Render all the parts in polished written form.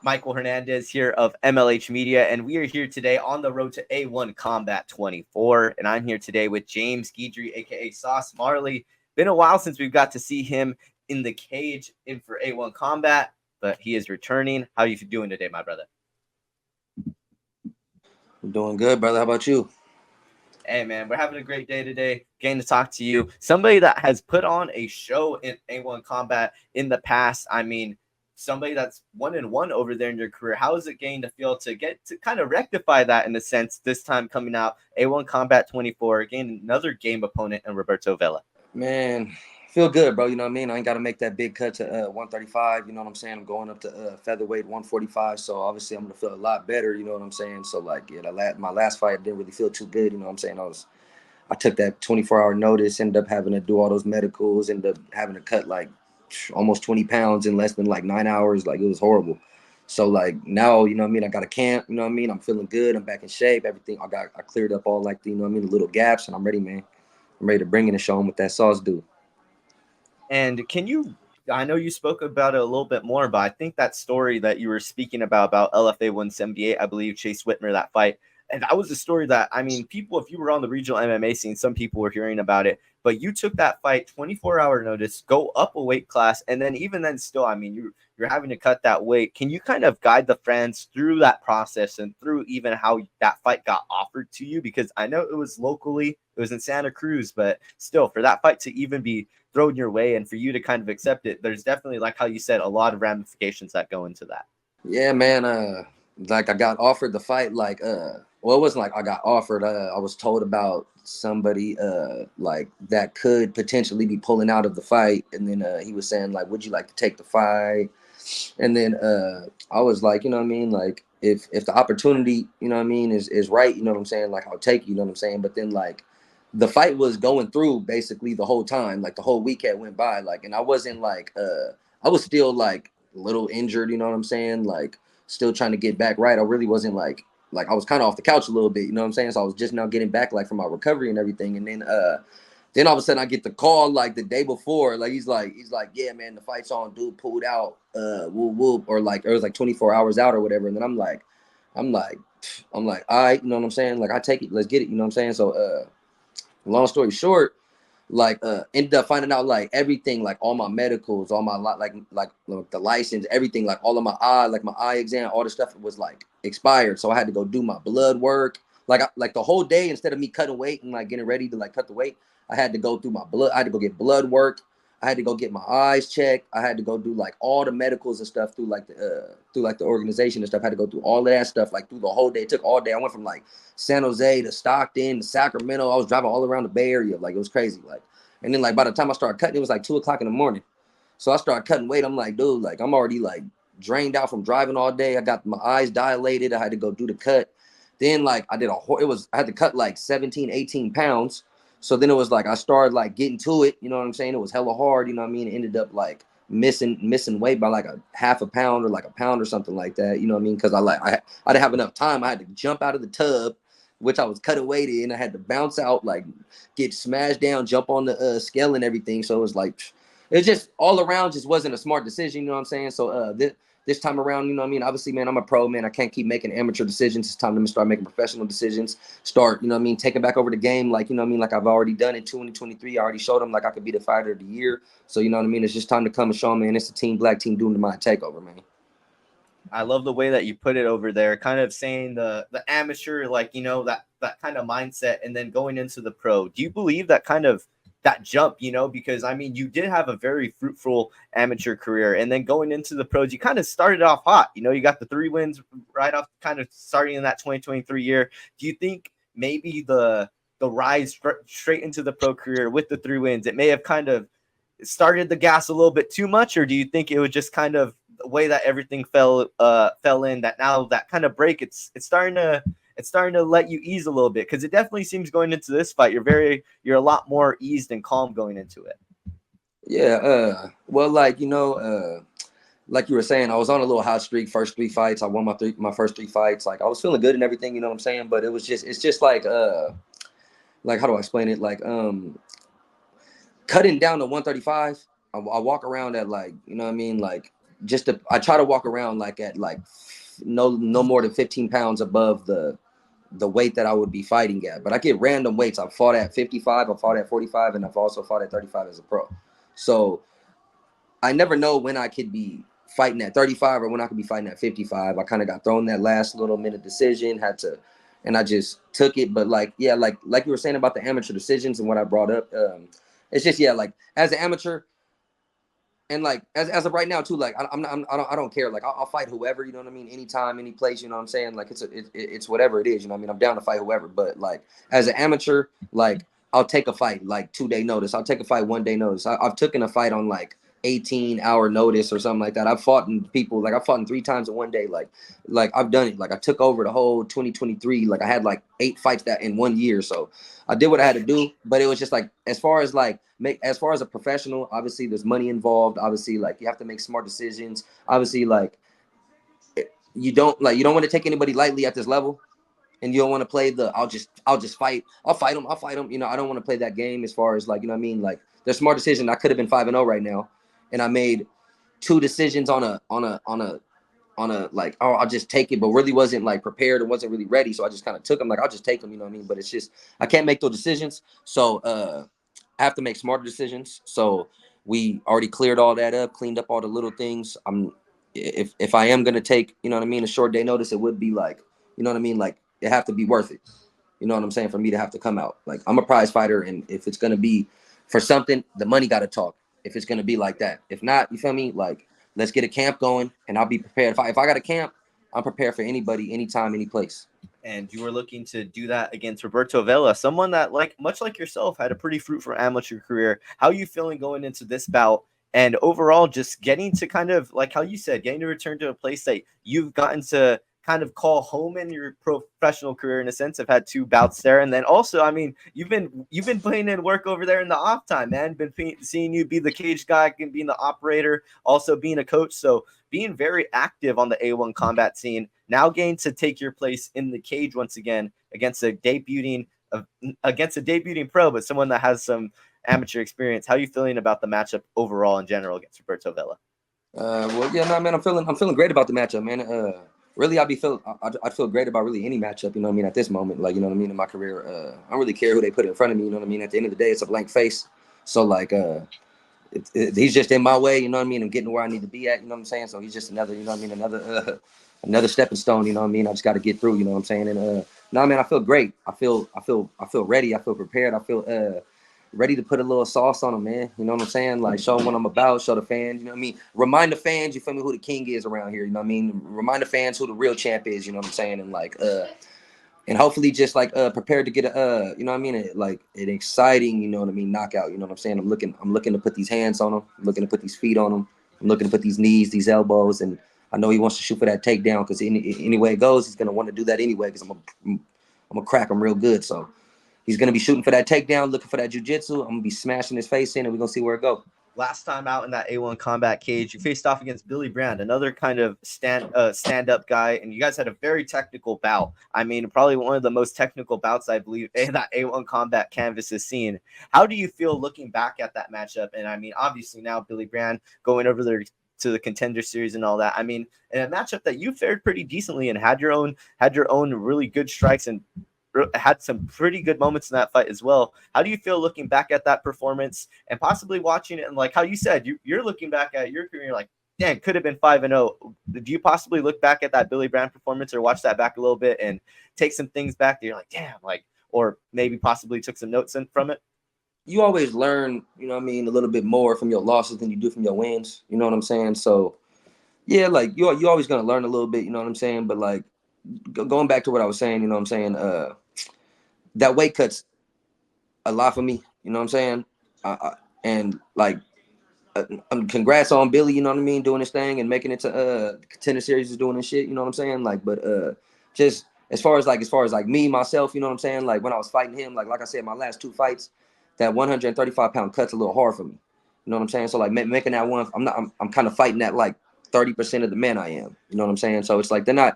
Michael Hernandez here of MLH Media, and we are here today on the road to A1 Combat 24. And I'm here today with James Guidry, aka Sauce Marley. Been a while since we've got to see him in the cage in for A1 Combat, but he is returning. How are you doing today, my brother? I'm doing good, brother. How about you? Hey, man, we're having a great day today. Getting to talk to you. Somebody that has put on a show in A1 Combat in the past. I mean, somebody that's 1-1 over there in your career. How is it getting to feel to get to kind of rectify that in a sense this time coming out? A1 Combat 24, again, another game opponent in Roberto Vela. Man, feel good, bro. You know what I mean? I ain't got to make that big cut to 135. You know what I'm saying? I'm going up to featherweight 145. So obviously I'm gonna feel a lot better. You know what I'm saying? So like, yeah, my last fight didn't really feel too good. You know what I'm saying? I took that 24-hour notice, ended up having to do all those medicals, ended up having to cut like almost 20 pounds in less than like 9 hours. Like it was horrible. So like now, you know what I mean? I got a camp. You know what I mean? I'm feeling good. I'm back in shape. Everything I cleared up all like the, you know what I mean, the little gaps, and I'm ready, man. I'm ready to bring it and show them what that sauce do. And can you? I know you spoke about it a little bit more, but I think that story that you were speaking about LFA 178, I believe Chase Whitmer, that fight, and that was a story that, I mean, people, if you were on the regional MMA scene, some people were hearing about it, but you took that fight 24-hour notice, go up a weight class, and then even then still, I mean, you're having to cut that weight. Can you kind of guide the fans through that process and through even how that fight got offered to you? Because I know it was locally, it was in Santa Cruz, but still, for that fight to even be thrown your way and for you to kind of accept it, there's definitely, like how you said, a lot of ramifications that go into that. Yeah, man. Like I got offered the fight. Well, it wasn't like I got offered. I was told about somebody like that could potentially be pulling out of the fight, and then he was saying like, "Would you like to take the fight?" And then I was like, you know what I mean, like if the opportunity, you know what I mean, is right, you know what I'm saying, like I'll take it, you know what I'm saying. But then like the fight was going through basically the whole time, like the whole weekend went by, like, and I wasn't like I was still like a little injured, you know what I'm saying, like still trying to get back right. I really wasn't like I was kind of off the couch a little bit, you know what I'm saying. So I was just now getting back like from my recovery and everything, and then all of a sudden I get the call like the day before, like he's like, yeah, man, the fight's on, dude pulled out, whoop whoop, or like it was like 24 hours out or whatever. And then I'm like, all right, you know what I'm saying? Like I take it, let's get it, you know what I'm saying? So long story short, like ended up finding out like everything, like all my medicals, all my like the license, everything, like all of my eye exam, all the stuff was like expired. So I had to go do my blood work. Like the whole day, instead of me cutting weight and like getting ready to like cut the weight, I had to go through my blood. I had to go get blood work. I had to go get my eyes checked. I had to go do like all the medicals and stuff through like the organization and stuff. I had to go through all of that stuff like through the whole day. It took all day. I went from like San Jose to Stockton to Sacramento. I was driving all around the Bay Area. Like it was crazy. Like, and then like by the time I started cutting, it was like 2 o'clock in the morning. So I started cutting weight. I'm like, dude, like I'm already like drained out from driving all day. I got my eyes dilated. I had to go do the cut. Then like I had to cut like 17, 18 pounds. So then it was like I started like getting to it, you know what I'm saying? It was hella hard, you know what I mean? It ended up like missing weight by like a half a pound or like a pound or something like that, you know what I mean? Because I didn't have enough time. I had to jump out of the tub, which I was cutting weight in. I had to bounce out, like get smashed down, jump on the scale and everything. So it was like it just all around just wasn't a smart decision, you know what I'm saying? So this time around, you know what I mean? Obviously, man, I'm a pro, man. I can't keep making amateur decisions. It's time to start making professional decisions. Start, you know what I mean, taking back over the game, like, you know what I mean, like I've already done in 2023. I already showed them like I could be the fighter of the year. So, you know what I mean? It's just time to come and show them, man. It's a team black team doing the mind takeover, man. I love the way that you put it over there, kind of saying the amateur, like, that kind of mindset, and then going into the pro. Do you believe that kind of that jump, because I mean, you did have a very fruitful amateur career, and then going into the pros, you kind of started off hot. You got the 3 wins right off, kind of starting in that 2023 year. Do you think maybe the rise straight into the pro career with the 3 wins, it may have kind of started the gas a little bit too much, or do you think it was just kind of the way that everything fell in, that now that kind of break, it's starting to let you ease a little bit? Because it definitely seems going into this fight you're a lot more eased and calm going into it. Yeah, well, like, like you were saying, I was on a little hot streak. First 3 fights, I won my first 3 fights. Like I was feeling good and everything, you know what I'm saying? But it's just like how do I explain it? Like cutting down to 135, I walk around at like, you know what I mean, like I try to walk around like at like no more than 15 pounds above the weight that I would be fighting at. But I get random weights. I've fought at 55, I've fought at 45, and I've also fought at 35 as a pro. So I never know when I could be fighting at 35 or when I could be fighting at 55. I kind of got thrown that last little minute decision, and I just took it. But like, yeah, like you were saying about the amateur decisions and what I brought up, it's just, yeah, like as an amateur, and like as of right now too, like I don't care. Like I'll fight whoever, you know what I mean, anytime, any place, you know what I'm saying. Like it's whatever it is, you know what I mean. I'm down to fight whoever, but like as an amateur, like I'll take a fight like 2-day notice. I'll take a fight 1-day notice. I've taken a fight on like 18-hour notice or something like that. I've fought in people, like I've fought in 3 times in 1 day. Like I've done it. Like I took over the whole 2023. Like I had like 8 fights that in 1 year. So I did what I had to do, but it was just like as far as a professional, obviously there's money involved. Obviously, like you have to make smart decisions. Obviously, like you don't want to take anybody lightly at this level, and you don't want to play the I'll just fight. I'll fight them. You know, I don't want to play that game as far as like, you know what I mean? Like there's smart decision. I could have been 5-0 right now, and I made 2 decisions on a like, oh, I'll just take it, but really wasn't like prepared or wasn't really ready. So I just kind of took them, like I'll just take them, you know what I mean? But it's just I can't make those decisions. So I have to make smarter decisions. So we already cleared all that up, cleaned up all the little things. If I am gonna take, you know what I mean, a short day notice, it would be like, you know what I mean, like it have to be worth it. You know what I'm saying? For me to have to come out. Like I'm a prize fighter, and if it's gonna be for something, the money gotta talk. If it's gonna be like that. If not, you feel me? Like let's get a camp going, and I'll be prepared. If I got a camp, I'm prepared for anybody, anytime, any place. And you were looking to do that against Roberto Vela, someone that, like much like yourself, had a pretty fruitful amateur career. How are you feeling going into this bout? And overall, just getting to kind of, like how you said, getting to return to a place that you've gotten to kind of call home in your professional career, in a sense. I've had 2 bouts there, and then also, I mean, you've been putting in work over there in the off time, man. Been seeing you be the cage guy, being the operator, also being a coach. So being very active on the A1 combat scene. Now getting to take your place in the cage once again against a debuting pro, but someone that has some amateur experience. How are you feeling about the matchup overall in general against Roberto Vela? Well, yeah, no, man, I'm feeling great about the matchup, man. Really, I'd feel great about really any matchup, you know what I mean, at this moment, like, you know what I mean, in my career. I don't really care who they put in front of me, you know what I mean. At the end of the day, it's a blank face. So like, he's just in my way, you know what I mean. I'm getting where I need to be at, you know what I'm saying. So he's just another, you know what I mean, another stepping stone, you know what I mean. I just got to get through, you know what I'm saying. And no, man, I feel great. I feel ready. I feel prepared. I feel ready to put a little sauce on him, man. You know what I'm saying? Like show him what I'm about, show the fans, you know what I mean? Remind the fans, you feel me, who the king is around here, you know what I mean? Remind the fans who the real champ is, you know what I'm saying? And like and hopefully just like prepared to get a you know what I mean, like an exciting, you know what I mean, knockout, you know what I'm saying? I'm looking to put these hands on him, I'm looking to put these feet on him, I'm looking to put these knees, these elbows, and I know he wants to shoot for that takedown because any way it goes, he's gonna want to do that anyway because I'm gonna crack him real good. So he's gonna be shooting for that takedown, looking for that jiu-jitsu. I'm gonna be smashing his face in, and we're gonna see where it goes. Last time out in that A1 combat cage, you faced off against Billy Brand, another kind of stand-up guy, and you guys had a very technical bout. I mean, probably one of the most technical bouts I believe that A1 combat canvas has seen. How do you feel looking back at that matchup? And I mean, obviously now Billy Brand going over there to the Contender Series and all that. I mean, in a matchup that you fared pretty decently and had your own really good strikes and had some pretty good moments in that fight as well. How do you feel looking back at that performance and possibly watching it? And like how you said, you're looking back at your career, like, dang, could have been 5-0. Do you possibly look back at that Billy Brand performance or watch that back a little bit and take some things back that you're like, damn, like, or maybe possibly took some notes from it? You always learn, you know what I mean, a little bit more from your losses than you do from your wins. You know what I'm saying? So yeah, like you're always gonna learn a little bit, you know what I'm saying? But like going back to what I was saying, you know what I'm saying? That weight cuts a lot for me, you know what I'm saying? And like, congrats on Billy, you know what I mean, doing his thing and making it to the Contender Series, is doing his shit, you know what I'm saying? Like, but just as far as like me myself, you know what I'm saying? Like when I was fighting him, like I said, my last 2 fights, that 135-pound cut's a little hard for me, you know what I'm saying? So like making that one, I'm kind of fighting that like 30% of the man I am, you know what I'm saying? So it's like I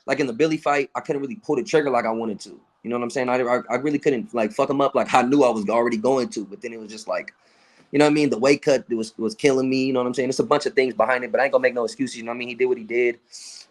like in the Billy fight, I couldn't really pull the trigger like I wanted to, you know what I'm saying? I really couldn't like fuck him up like I knew I was already going to, but then it was just like, you know what I mean? The weight cut was killing me, you know what I'm saying? There's a bunch of things behind it, but I ain't gonna make no excuses, you know what I mean? He did what he did.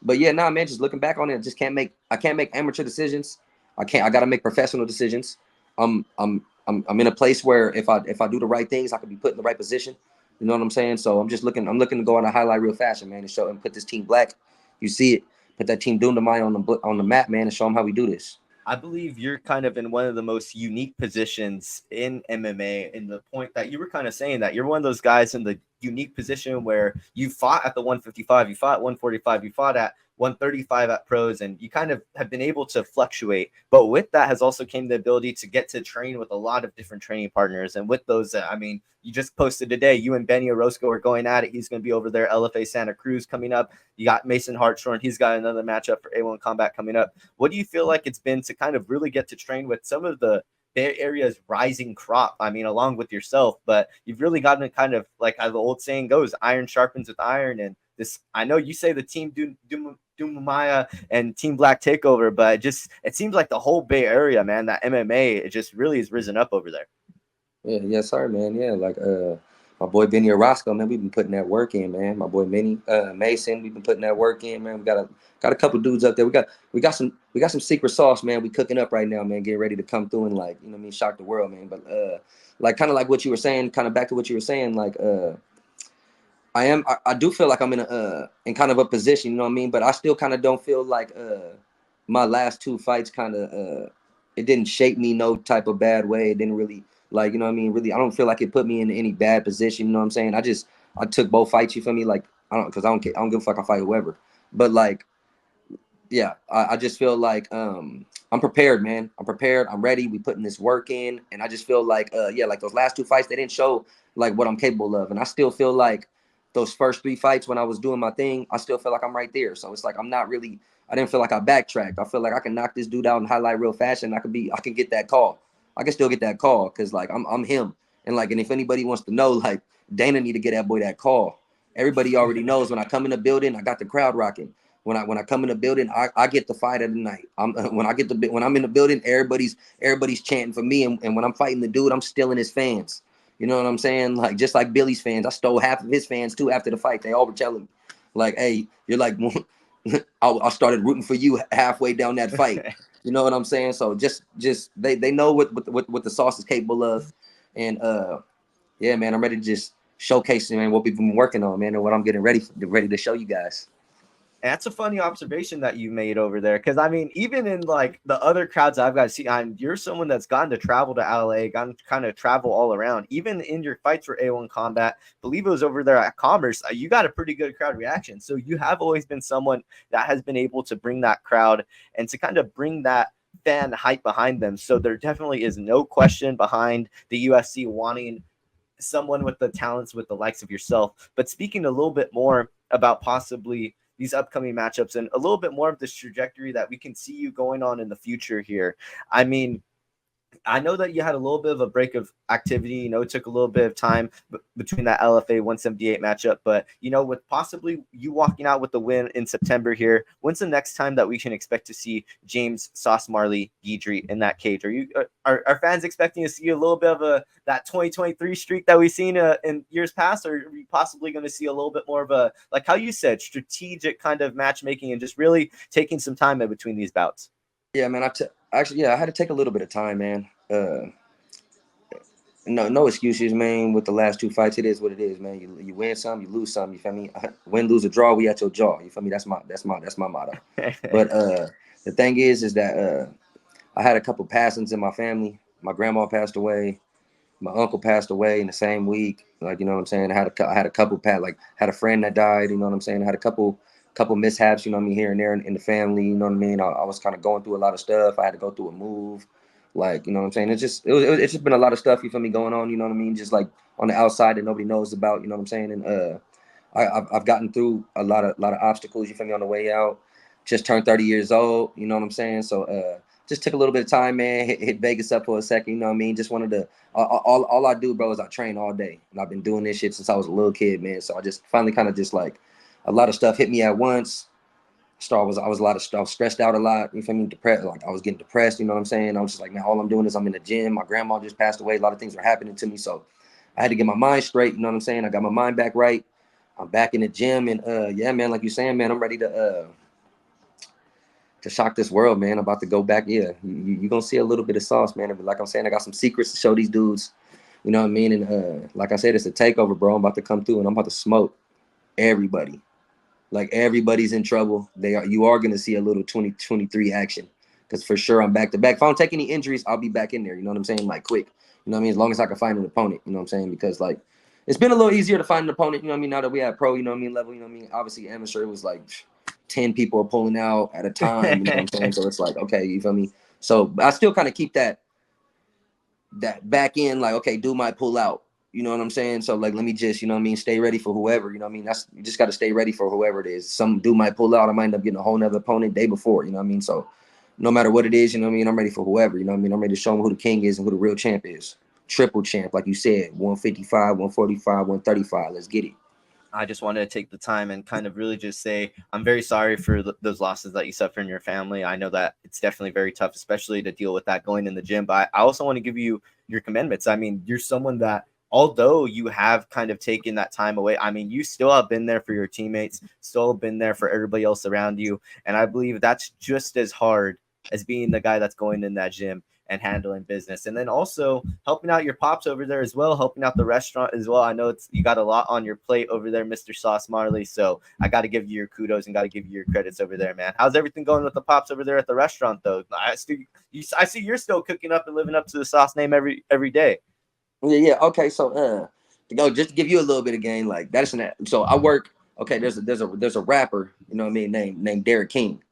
But yeah, nah, man, just looking back on it, I can't make amateur decisions. I gotta make professional decisions. I'm in a place where if I do the right things, I can be put in the right position. You know what I'm saying? So I'm looking to go on a highlight real fashion, man, and show and put this team black. You see it, put that team Doom to mine on the map, man, and show them how we do this. I believe you're kind of in one of the most unique positions in MMA, in the point that you were kind of saying that you're one of those guys in the unique position where you fought at the 155, you fought at 145, you fought at 135 at pros, and you kind of have been able to fluctuate. But with that has also came the ability to get to train with a lot of different training partners. And with those, I mean, you just posted today, you and Benny Orosco are going at it. He's going to be over there, LFA Santa Cruz coming up. You got Mason Hartshorn. He's got another matchup for A1 Combat coming up. What do you feel like it's been to kind of really get to train with some of the Bay Area's rising crop? I mean, along with yourself, but you've really gotten to kind of, like how the old saying goes, iron sharpens with iron. And this, I know you say the team Dumamaya and Team Black Takeover, but it seems like the whole Bay Area, man, that MMA, it just really has risen up over there. Yeah, yes, sir, man. Yeah, like my boy Benny Orosco, man, we've been putting that work in, man. My boy Mason, we've been putting that work in, man. We got a couple dudes up there. We got some secret sauce, man. We cooking up right now, man. Getting ready to come through and, like, you know what I mean, shock the world, man. But like kind of like what you were saying, kind of back to what you were saying, like I do feel like I'm in kind of a position, you know what I mean? But I still kind of don't feel like my last two fights kind of it didn't shape me no type of bad way. It didn't really, like, you know what I mean? Really, I don't feel like it put me in any bad position, you know what I'm saying? I took both fights, you feel me? Like, I don't care. I don't give a fuck. I fight whoever. But like, yeah, I just feel like I'm prepared, man. I'm prepared. I'm ready. We putting this work in, and I just feel like yeah, like those last two fights, they didn't show like what I'm capable of, and I still feel like those first three fights when I was doing my thing, I still feel like I'm right there. So it's like I'm not really. I didn't feel like I backtracked. I feel like I can knock this dude out and highlight real fast, and I can get that call. I can still get that call because like I'm him, and if anybody wants to know, like Dana need to get that boy that call. Everybody already knows when I come in the building, I got the crowd rocking. When I come in the building, I get the fight of the night. When I'm in the building, everybody's chanting for me, and when I'm fighting the dude, I'm stealing his fans. You know what I'm saying? Like just like Billy's fans, I stole half of his fans too after the fight. They all were telling me, like, "Hey, you're like," I started rooting for you halfway down that fight. You know what I'm saying? So just they know what the sauce is capable of, and yeah, man, I'm ready to just showcase, man, what we've been working on, man, and what I'm getting ready to show you guys. That's a funny observation that you made over there. Because, I mean, even in, like, the other crowds I've got to see, you're someone that's gotten to travel to LA, gotten to kind of travel all around. Even in your fights for A1 Combat, I believe it was over there at Commerce, you got a pretty good crowd reaction. So you have always been someone that has been able to bring that crowd and to kind of bring that fan hype behind them. So there definitely is no question behind the UFC wanting someone with the talents with the likes of yourself. But speaking a little bit more about possibly these upcoming matchups and a little bit more of this trajectory that we can see you going on in the future here. I mean, I know that you had a little bit of a break of activity. You know, it took a little bit of time between that LFA 178 matchup. But, you know, with possibly you walking out with the win in September here, when's the next time that we can expect to see James Sauce Marley Guidry in that cage? Are fans expecting to see a little bit of that 2023 streak that we've seen in years past? Or are we possibly going to see a little bit more of a, like how you said, strategic kind of matchmaking and just really taking some time in between these bouts? Yeah, man. Actually, yeah, I had to take a little bit of time, man. No excuses, man. With the last two fights, it is what it is, man. You win some, you lose some. You feel me? Win, lose, or draw, we at your jaw. You feel me? That's my motto. But the thing is that I had a couple passings in my family. My grandma passed away. My uncle passed away in the same week. Like, you know what I'm saying? I had a couple had a friend that died. You know what I'm saying? I had a couple mishaps. You know what I mean? Here and there in the family. You know what I mean? I was kind of going through a lot of stuff. I had to go through a move. Like, you know what I'm saying? It's just been a lot of stuff, you feel me, going on, you know what I mean? Just like on the outside that nobody knows about, you know what I'm saying? And I've gotten through a lot of obstacles, you feel me, on the way out. Just turned 30 years old, you know what I'm saying? So just took a little bit of time, man, hit Vegas up for a second, you know what I mean? Just wanted to all I do, bro, is I train all day. And I've been doing this shit since I was a little kid, man. So I just finally kind of just like a lot of stuff hit me at once. I was stressed out a lot. You feel me? Depressed. Like I was getting depressed. You know what I'm saying? I was just like, man, all I'm doing is I'm in the gym. My grandma just passed away. A lot of things are happening to me. So I had to get my mind straight. You know what I'm saying? I got my mind back right. I'm back in the gym, and yeah, man, like you're saying, man, I'm ready to shock this world, man. I'm about to go back. Yeah, you gonna see a little bit of sauce, man. Like I'm saying, I got some secrets to show these dudes. You know what I mean? And like I said, it's a takeover, bro. I'm about to come through, and I'm about to smoke everybody. Like everybody's in trouble. You are gonna see a little 2023 action. Because for sure I'm back to back. If I don't take any injuries, I'll be back in there. You know what I'm saying? Like quick. You know what I mean? As long as I can find an opponent. You know what I'm saying? Because like it's been a little easier to find an opponent, you know what I mean, now that we have pro, you know what I mean, level, you know what I mean? Obviously amateur it was like 10 people are pulling out at a time, you know what I'm saying? So it's like, okay, you feel me? So I still kind of keep that back end, like, okay, dude might pull out. You know what I'm saying? So like, let me just, you know what I mean, stay ready for whoever. You know what I mean? That's you just got to stay ready for whoever it is. Some dude might pull out. I might end up getting a whole nother opponent day before. You know what I mean? So no matter what it is, you know what I mean. I'm ready for whoever. You know what I mean? I'm ready to show them who the king is and who the real champ is. Triple champ, like you said, 155, 145, 135. Let's get it. I just wanted to take the time and kind of really just say I'm very sorry for those losses that you suffer in your family. I know that it's definitely very tough, especially to deal with that going in the gym. But I also want to give you your commendments. I mean, you're someone that, although you have kind of taken that time away, I mean, you still have been there for your teammates, still been there for everybody else around you. And I believe that's just as hard as being the guy that's going in that gym and handling business, and then also helping out your pops over there as well, helping out the restaurant as well. I know it's you got a lot on your plate over there, Mr. Sauce Marley, so I got to give you your kudos and got to give you your credits over there, man. How's everything going with the pops over there at the restaurant, though? I see you're still cooking up and living up to the Sauce name every day. Yeah. Okay. So to go just to give you a little bit of game, like that's an so I work. Okay, there's a rapper, you know what I mean, named Derek King.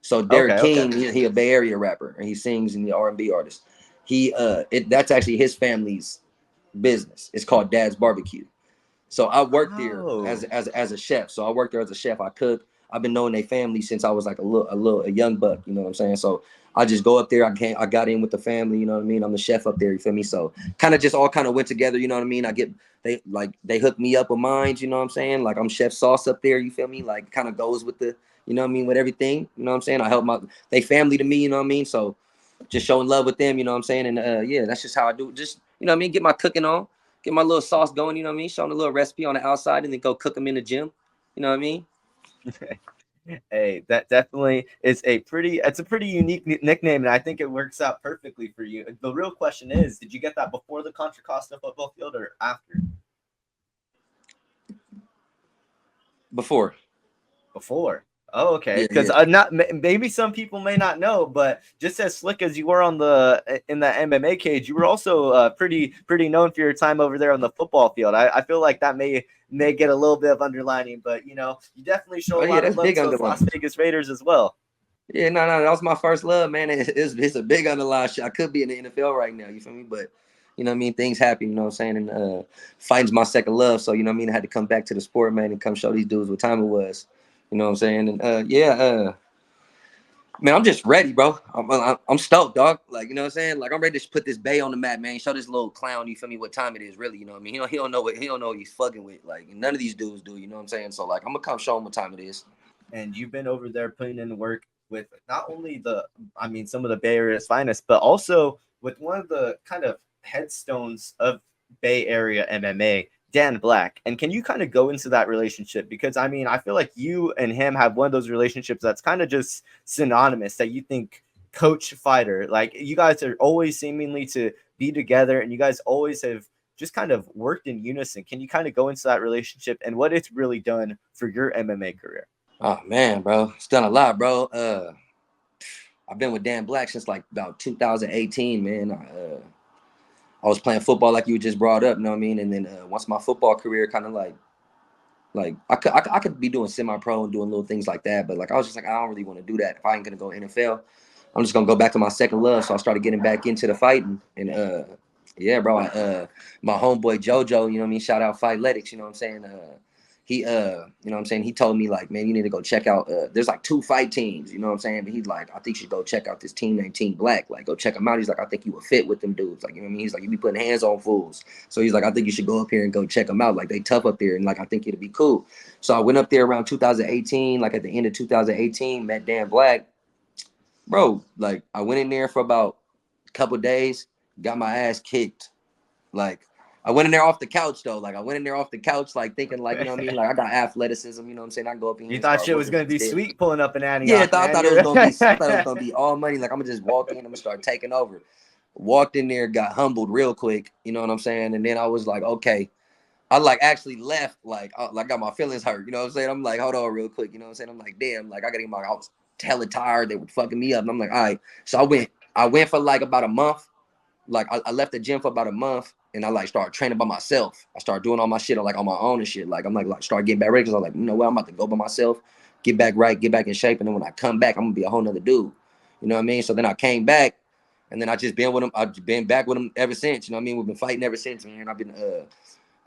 So Derek Okay, okay. King, he a Bay Area rapper and he sings in the R&B artist. That's actually his family's business. It's called Dad's Barbecue. So I worked there Oh. as a chef. So I worked there as a chef. I cook. I've been knowing their family since I was like a young buck. You know what I'm saying? So I just go up there. I got in with the family. You know what I mean? I'm the chef up there. You feel me? So kind of just all kind of went together. You know what I mean? They hooked me up with mines. You know what I'm saying? Like I'm Chef Sauce up there. You feel me? Like kind of goes with the, you know what I mean, with everything. You know what I'm saying? I help they family to me. You know what I mean? So just showing love with them. You know what I'm saying? And yeah, that's just how I do it. Just, you know what I mean? Get my cooking on, get my little sauce going, you know what I mean? Showing a little recipe on the outside and then go cook them in the gym. You know what I mean? Hey, that definitely is it's a pretty unique nickname, and I think it works out perfectly for you. The real question is, did you get that before the Contra Costa football field or after? Before. Before. Oh, okay. Yeah, Because yeah. not maybe some people may not know, but just as slick as you were on the in the MMA cage, you were also pretty known for your time over there on the football field. I feel like that may get a little bit of underlining, but you definitely show Oh a yeah, lot of that's love big to those Las underline. Vegas Raiders as well. Yeah, no, that was my first love, man. It's a big underline shit. I could be in the NFL right now, you feel me? But you know what I mean? Things happen, you know what I'm saying? And fighting's my second love. So, you know what I mean? I had to come back to the sport, man, and come show these dudes what time it was. You know what I'm saying? And man, I'm just ready, bro. I'm stoked, dog. Like, you know what I'm saying? Like, I'm ready to put this bay on the map, man. Show this little clown, you feel me, what time it is, really. You know what I mean? He don't know what he's fucking with. Like, none of these dudes do. You know what I'm saying? So, like, I'm gonna come show him what time it is. And you've been over there putting in work with not only some of the Bay Area's finest, but also with one of the kind of headstones of Bay Area MMA, Dan Black. And can you kind of go into that relationship? Because I mean, I feel like you and him have one of those relationships that's kind of just synonymous, that you think coach fighter. Like you guys are always seemingly to be together, and you guys always have just kind of worked in unison. Can you kind of go into that relationship and what it's really done for your MMA career? Oh man, bro, it's done a lot, bro. I've been with Dan Black since like about 2018, man. I was playing football like you just brought up, you know what I mean? And then once my football career kind of like I could be doing semi-pro and doing little things like that, but like I was just like I don't really want to do that. If I ain't gonna go NFL, I'm just gonna go back to my second love. So I started getting back into the fighting, and yeah, bro. My homeboy JoJo, you know what I mean? Shout out Fightletics, you know what I'm saying? He you know what I'm saying? He told me like, man, you need to go check out. There's like 2 fight teams, you know what I'm saying? But he's like, I think you should go check out this team named Team Black. Like, go check them out. He's like, I think you would fit with them dudes. Like, you know what I mean? He's like, you be putting hands on fools. So he's like, I think you should go up here and go check them out. Like, they tough up there, and like I think it'd be cool. So I went up there around 2018, like at the end of 2018, met Dan Black, bro. Like I went in there for about a couple days, got my ass kicked. Like I went in there off the couch though. Like I went in there off the couch, like thinking like, you know what I mean? Like I got athleticism, you know what I'm saying? I can go up in here You and thought start shit was whooping gonna some be shit. sweet pulling up in Yeah, Antioch, I man. thought it was gonna be I thought it was gonna be all money. Like I'm gonna just walk in, I'm gonna start taking over. Walked in there, got humbled real quick, you know what I'm saying? And then I was like, okay. I like actually left, like got my feelings hurt, you know what I'm saying? I'm like, hold on real quick, you know what I'm saying? I'm like, damn, like I gotta get my, I was hella tired, they were fucking me up. And I'm like, all right. So I went for like about a month. Like I left the gym for about a month and I like started training by myself. I started doing all my shit like on my own and shit. Like I'm like start getting back ready because I'm like, you know what, I'm about to go by myself, get back right, get back in shape. And then when I come back, I'm gonna be a whole nother dude. You know what I mean? So then I came back and then I just been with him. I've been back with him ever since. You know what I mean? We've been fighting ever since, man. I've been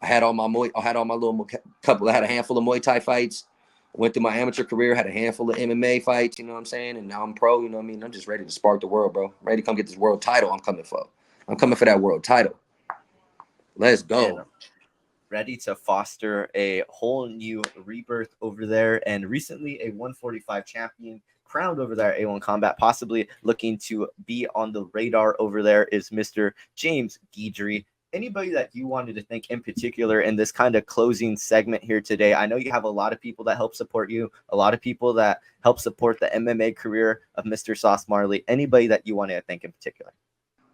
I had all my little couple. I had a handful of Muay Thai fights. Went through my amateur career, had a handful of MMA fights. You know what I'm saying? And now I'm pro. You know what I mean? I'm just ready to spark the world, bro. Ready to come get this world title. I'm coming for. I'm coming for that world title. Let's And go. ready to foster a whole new rebirth over there. And recently, a 145 champion crowned over there at A1 Combat, possibly looking to be on the radar over there, is Mr. James Guidry. Anybody that you wanted to thank in particular in this kind of closing segment here today? I know you have a lot of people that help support you, a lot of people that help support the MMA career of Mr. Sauce Marley. Anybody that you wanted to thank in particular?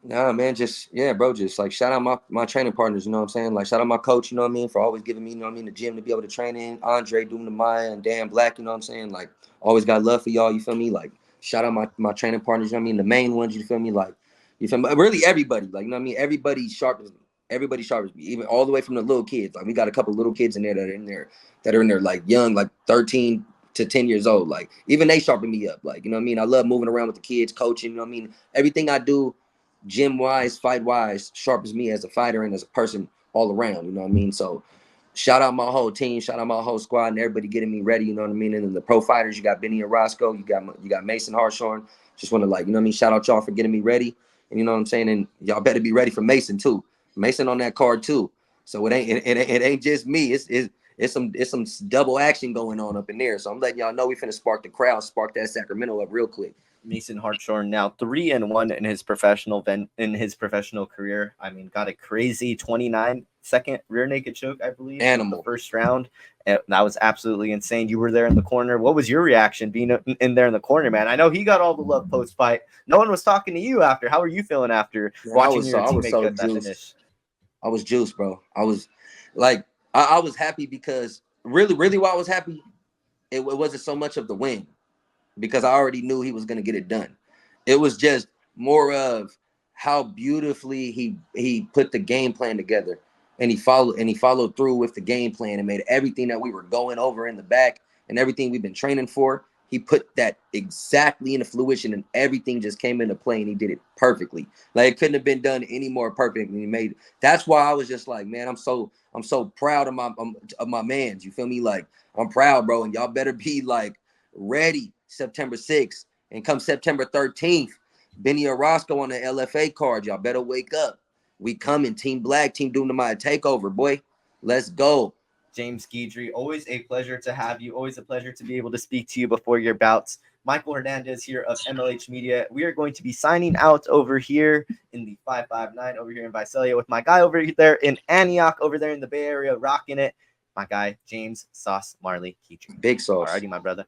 Nah, man, just yeah, bro. Just like shout out my training partners, you know what I'm saying? Like shout out my coach, you know what I mean, for always giving me, you know what I mean, the gym to be able to train in. Andre, Doom the Maya, and Dan Black, you know what I'm saying? Like always got love for y'all, you feel me? Like shout out my training partners, you know what I mean? The main ones, you feel me? Like you feel me? Really everybody, like you know what I mean? Everybody sharpens me. Everybody sharpens me, even all the way from the little kids. Like we got a couple little kids in there that are in there like young, like 13 to 10 years old. Like even they sharpen me up. Like, you know what I mean? I love moving around with the kids, coaching, you know what I mean? Everything I do gym wise, fight wise, sharpens me as a fighter and as a person all around. You know what I mean? So shout out my whole team, shout out my whole squad, and everybody getting me ready. You know what I mean? And then the pro fighters, you got Benny Orosco, you got Mason Harshorn. Just want to like, you know what I mean? Shout out y'all for getting me ready. And you know what I'm saying? And y'all better be ready for Mason too. Mason on that card too. So it ain't just me. It's some double action going on up in there. So I'm letting y'all know we finna spark the crowd, spark that Sacramento up real quick. Mason Hartshorn now 3-1 in his professional career. I mean, got a crazy 29-second rear naked choke, I believe, in the first round. And that was absolutely insane. You were there in the corner. What was your reaction being in there in the corner, man? I know he got all the love post fight. No one was talking to you after. How were you feeling after watching your teammate get that finish? I was juiced, bro. I was like, I was happy because really why I was happy, it wasn't so much of the win because I already knew he was going to get it done. It was just more of how beautifully he put the game plan together and he followed through with the game plan and made everything that we were going over in the back and everything we've been training for. He put that exactly into fruition and everything just came into play and he did it perfectly. Like it couldn't have been done any more perfect than he made. That's why I was just like, man, I'm so proud of my mans. You feel me? Like I'm proud, bro, and y'all better be like ready September 6th. And come September 13th, Benny Orosco on the LFA card. Y'all better wake up. We coming. Team Black, Team Doom to my takeover, boy. Let's go. James Guidry, always a pleasure to have you. Always a pleasure to be able to speak to you before your bouts. Michael Hernandez here of MLH Media. We are going to be signing out over here in the 559 over here in Visalia with my guy over there in Antioch, over there in the Bay Area, rocking it. My guy, James Sauce Marley Guidry. Big Sauce. Alrighty, my brother.